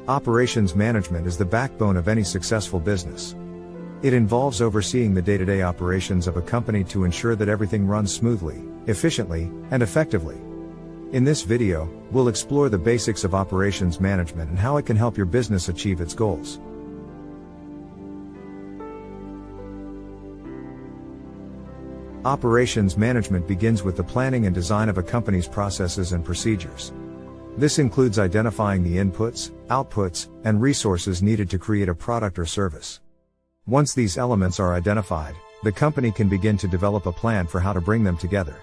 Operations management is the backbone of any successful business. It involves overseeing the day-to-day operations of a company to ensure that everything runs smoothly, efficiently, and effectively. In this video, we'll explore the basics of operations management and how it can help your business achieve its goals. Operations management begins with the planning and design of a company's processes and procedures. This includes identifying the inputs, outputs, and resources needed to create a product or service. Once these elements are identified, the company can begin to develop a plan for how to bring them together.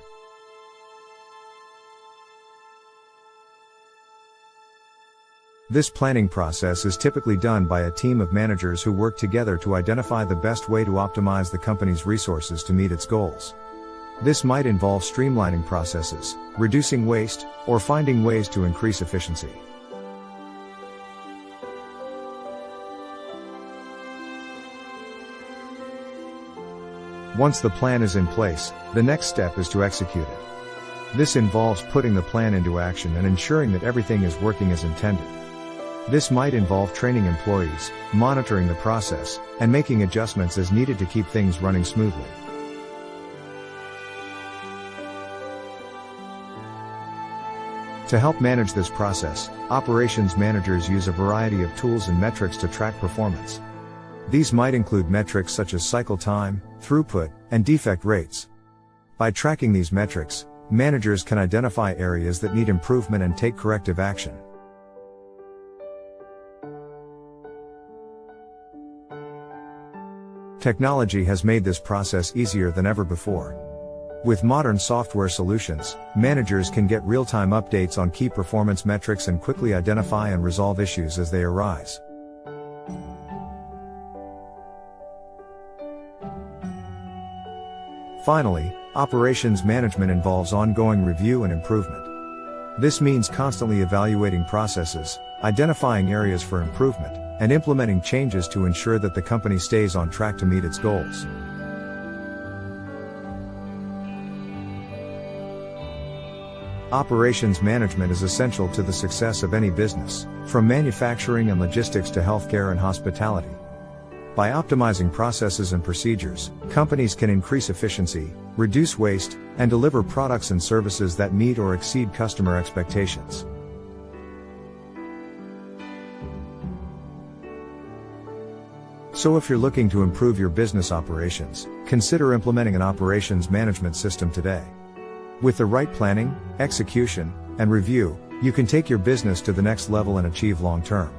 This planning process is typically done by a team of managers who work together to identify the best way to optimize the company's resources to meet its goals. This might involve streamlining processes, reducing waste, or finding ways to increase efficiency. Once the plan is in place, the next step is to execute it. This involves putting the plan into action and ensuring that everything is working as intended. This might involve training employees, monitoring the process, and making adjustments as needed to keep things running smoothly. To help manage this process, operations managers use a variety of tools and metrics to track performance. These might include metrics such as cycle time, throughput, and defect rates. By tracking these metrics, managers can identify areas that need improvement and take corrective action. Technology has made this process easier than ever before. With modern software solutions, managers can get real-time updates on key performance metrics and quickly identify and resolve issues as they arise. Finally, operations management involves ongoing review and improvement. This means constantly evaluating processes, identifying areas for improvement, and implementing changes to ensure that the company stays on track to meet its goals. Operations management is essential to the success of any business, from manufacturing and logistics to healthcare and hospitality. By optimizing processes and procedures, companies can increase efficiency, reduce waste, and deliver products and services that meet or exceed customer expectations. So if you're looking to improve your business operations, consider implementing an operations management system today. With the right planning, execution, and review, you can take your business to the next level and achieve long-term